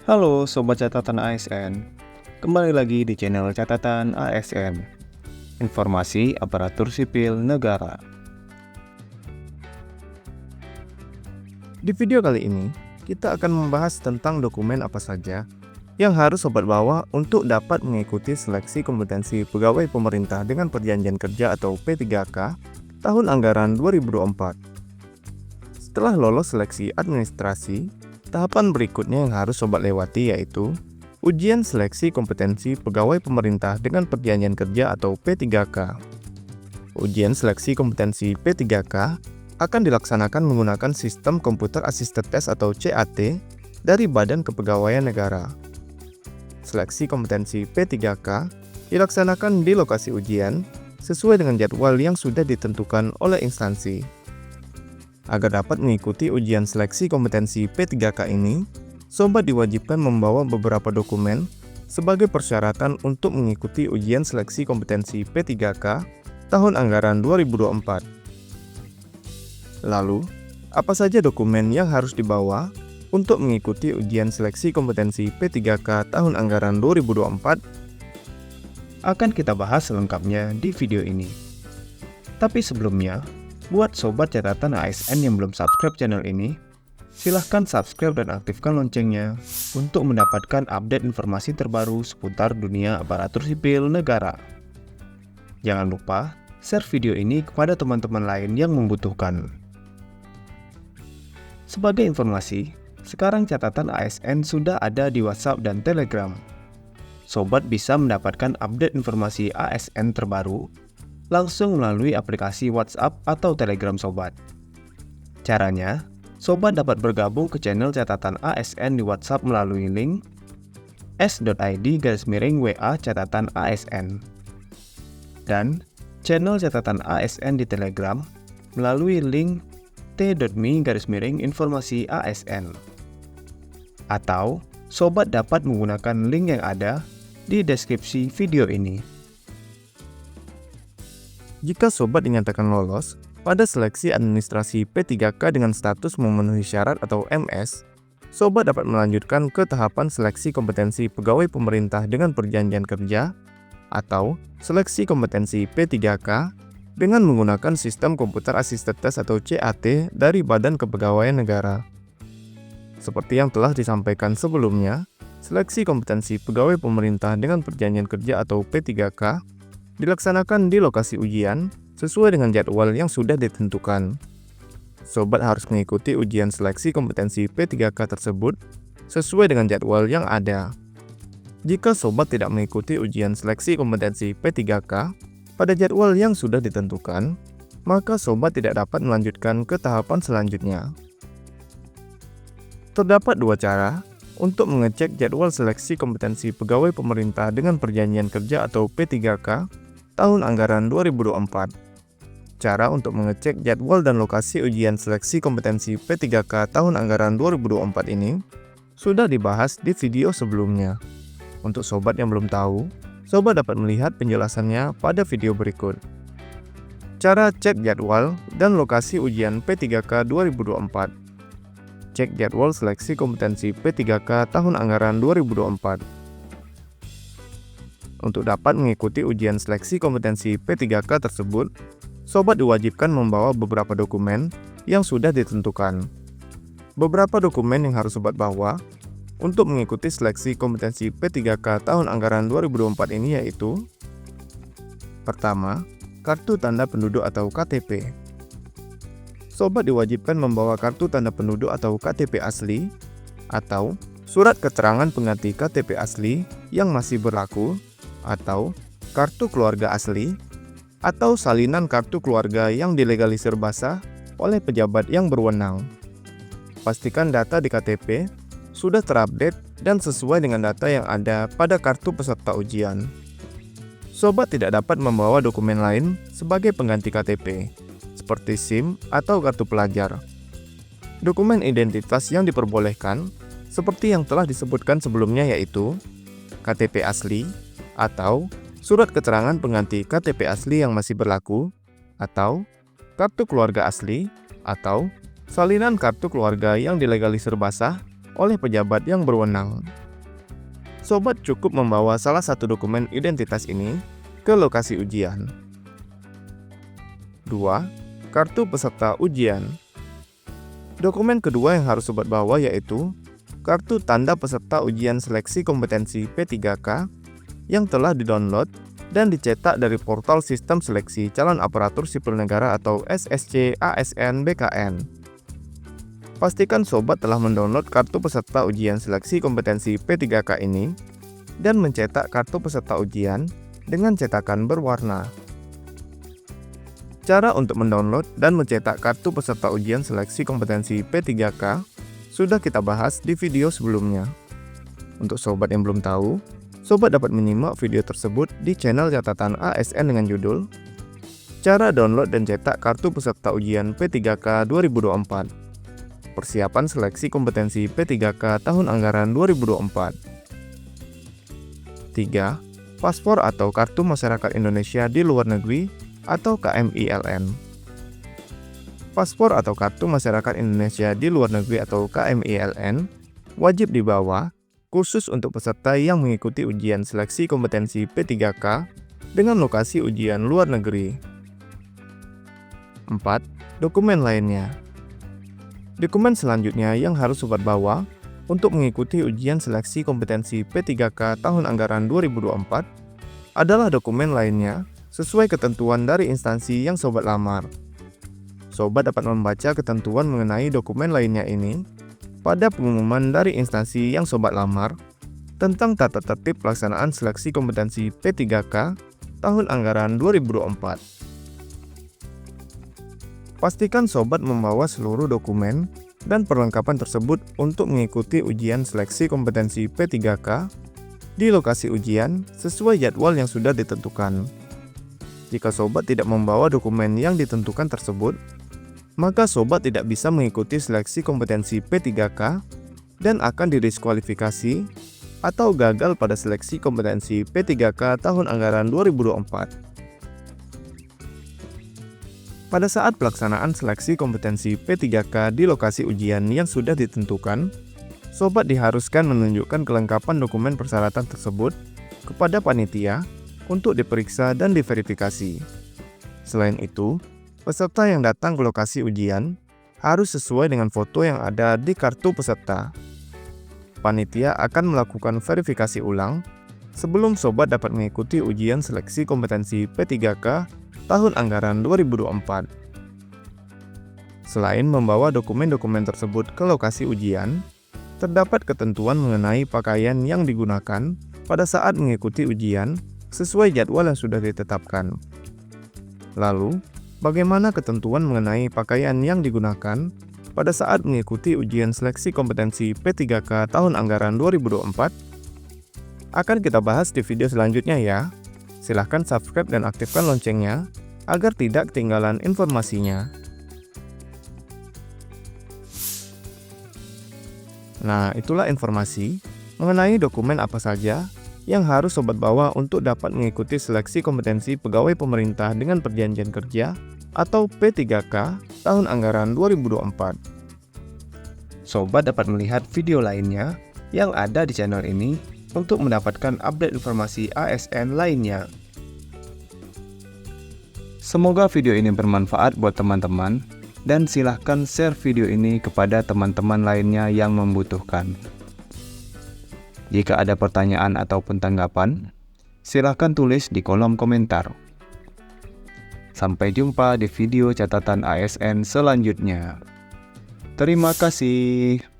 Halo Sobat Catatan ASN, kembali lagi di channel Catatan ASN, Informasi Aparatur Sipil Negara. Di video kali ini, kita akan membahas tentang dokumen apa saja yang harus Sobat bawa untuk dapat mengikuti seleksi kompetensi pegawai pemerintah dengan perjanjian kerja atau P3K tahun anggaran 2024. Setelah lolos seleksi administrasi, tahapan berikutnya yang harus Sobat lewati yaitu ujian seleksi kompetensi pegawai pemerintah dengan perjanjian kerja atau P3K. Ujian seleksi kompetensi P3K akan dilaksanakan menggunakan sistem Computer Assisted Test atau CAT dari Badan Kepegawaian Negara. Seleksi kompetensi P3K dilaksanakan di lokasi ujian sesuai dengan jadwal yang sudah ditentukan oleh instansi. Agar dapat mengikuti ujian seleksi kompetensi P3K ini, Sobat diwajibkan membawa beberapa dokumen sebagai persyaratan untuk mengikuti ujian seleksi kompetensi P3K tahun anggaran 2024. Lalu, apa saja dokumen yang harus dibawa untuk mengikuti ujian seleksi kompetensi P3K tahun anggaran 2024? Akan kita bahas selengkapnya di video ini. Tapi sebelumnya, buat Sobat Catatan ASN yang belum subscribe channel ini, silahkan subscribe dan aktifkan loncengnya untuk mendapatkan update informasi terbaru seputar dunia aparatur sipil negara. Jangan lupa share video ini kepada teman-teman lain yang membutuhkan. Sebagai informasi, sekarang catatan ASN sudah ada di WhatsApp dan Telegram. Sobat bisa mendapatkan update informasi ASN terbaru langsung melalui aplikasi WhatsApp atau Telegram Sobat. Caranya, Sobat dapat bergabung ke channel catatan ASN di WhatsApp melalui link s.id/WA catatan ASN dan channel catatan ASN di Telegram melalui link t.me/informasi ASN. Atau, Sobat dapat menggunakan link yang ada di deskripsi video ini. Jika Sobat dinyatakan lolos pada seleksi administrasi P3K dengan status memenuhi syarat atau MS, Sobat dapat melanjutkan ke tahapan seleksi kompetensi pegawai pemerintah dengan perjanjian kerja atau seleksi kompetensi P3K dengan menggunakan sistem Computer Assisted Test atau CAT dari Badan Kepegawaian Negara. Seperti yang telah disampaikan sebelumnya, seleksi kompetensi pegawai pemerintah dengan perjanjian kerja atau P3K dilaksanakan di lokasi ujian sesuai dengan jadwal yang sudah ditentukan. Sobat harus mengikuti ujian seleksi kompetensi P3K tersebut sesuai dengan jadwal yang ada. Jika Sobat tidak mengikuti ujian seleksi kompetensi P3K pada jadwal yang sudah ditentukan, maka Sobat tidak dapat melanjutkan ke tahapan selanjutnya. Terdapat dua cara untuk mengecek jadwal seleksi kompetensi pegawai pemerintah dengan perjanjian kerja atau P3K tahun anggaran 2024. Cara untuk mengecek jadwal dan lokasi ujian seleksi kompetensi P3K tahun anggaran 2024 ini sudah dibahas di video sebelumnya. Untuk Sobat yang belum tahu, Sobat dapat melihat penjelasannya pada video berikut. Cara cek jadwal dan lokasi ujian P3K 2024. Cek jadwal seleksi kompetensi P3K tahun anggaran 2024. Untuk dapat mengikuti ujian seleksi kompetensi P3K tersebut, Sobat diwajibkan membawa beberapa dokumen yang sudah ditentukan. Beberapa dokumen yang harus Sobat bawa untuk mengikuti seleksi kompetensi P3K tahun anggaran 2024 ini yaitu: pertama, kartu tanda penduduk atau KTP. Sobat diwajibkan membawa kartu tanda penduduk atau KTP asli atau surat keterangan pengganti KTP asli yang masih berlaku atau kartu keluarga asli atau salinan kartu keluarga yang dilegalisir basah oleh pejabat yang berwenang. Pastikan data di KTP sudah terupdate dan sesuai dengan data yang ada pada kartu peserta ujian. Sobat tidak dapat membawa dokumen lain sebagai pengganti KTP, seperti SIM atau kartu pelajar. Dokumen identitas yang diperbolehkan, seperti yang telah disebutkan sebelumnya yaitu KTP asli, atau surat keterangan pengganti KTP asli yang masih berlaku, atau kartu keluarga asli, atau salinan kartu keluarga yang dilegalisir basah oleh pejabat yang berwenang. Sobat cukup membawa salah satu dokumen identitas ini ke lokasi ujian. 2. Kartu peserta ujian. Dokumen kedua yang harus sobat bawa yaitu kartu tanda peserta ujian seleksi kompetensi P3K yang telah didownload dan dicetak dari portal Sistem Seleksi Calon Aparatur Sipil Negara atau SSC ASN BKN. Pastikan sobat telah mendownload kartu peserta ujian seleksi kompetensi P3K ini dan mencetak kartu peserta ujian dengan cetakan berwarna. Cara untuk mendownload dan mencetak kartu peserta ujian seleksi kompetensi P3K sudah kita bahas di video sebelumnya. Untuk sobat yang belum tahu, sobat dapat menyimak video tersebut di channel catatan ASN dengan judul Cara Download dan Cetak Kartu Peserta Ujian P3K 2024. Persiapan seleksi kompetensi P3K tahun anggaran 2024. 3. Paspor atau Kartu Masyarakat Indonesia di Luar Negeri atau KMILN. Paspor atau Kartu Masyarakat Indonesia di Luar Negeri atau KMILN wajib dibawa khusus untuk peserta yang mengikuti ujian seleksi kompetensi P3K dengan lokasi ujian luar negeri. 4. Dokumen lainnya. Dokumen selanjutnya yang harus sobat bawa untuk mengikuti ujian seleksi kompetensi P3K tahun anggaran 2024 adalah dokumen lainnya sesuai ketentuan dari instansi yang sobat lamar. Sobat dapat membaca ketentuan mengenai dokumen lainnya ini pada pengumuman dari instansi yang sobat lamar tentang tata tertib pelaksanaan seleksi kompetensi P3K tahun anggaran 2024. Pastikan sobat membawa seluruh dokumen dan perlengkapan tersebut untuk mengikuti ujian seleksi kompetensi P3K di lokasi ujian sesuai jadwal yang sudah ditentukan. Jika sobat tidak membawa dokumen yang ditentukan tersebut, maka sobat tidak bisa mengikuti seleksi kompetensi P3K dan akan didiskualifikasi atau gagal pada seleksi kompetensi P3K tahun anggaran 2024. Pada saat pelaksanaan seleksi kompetensi P3K di lokasi ujian yang sudah ditentukan, sobat diharuskan menunjukkan kelengkapan dokumen persyaratan tersebut kepada panitia untuk diperiksa dan diverifikasi. Selain itu, peserta yang datang ke lokasi ujian harus sesuai dengan foto yang ada di kartu peserta. Panitia akan melakukan verifikasi ulang sebelum sobat dapat mengikuti ujian seleksi kompetensi P3K tahun anggaran 2024. Selain membawa dokumen-dokumen tersebut ke lokasi ujian, terdapat ketentuan mengenai pakaian yang digunakan pada saat mengikuti ujian sesuai jadwal yang sudah ditetapkan. Lalu, bagaimana ketentuan mengenai pakaian yang digunakan pada saat mengikuti ujian seleksi kompetensi P3K tahun anggaran 2024? Akan kita bahas di video selanjutnya ya. Silahkan subscribe dan aktifkan loncengnya agar tidak ketinggalan informasinya. Nah, itulah informasi mengenai dokumen apa saja yang harus sobat bawa untuk dapat mengikuti seleksi kompetensi pegawai pemerintah dengan perjanjian kerja atau P3K tahun anggaran 2024. Sobat dapat melihat video lainnya yang ada di channel ini untuk mendapatkan update informasi ASN lainnya. Semoga video ini bermanfaat buat teman-teman dan silahkan share video ini kepada teman-teman lainnya yang membutuhkan. Jika ada pertanyaan ataupun tanggapan, silahkan tulis di kolom komentar. Sampai jumpa di video catatan ASN selanjutnya. Terima kasih.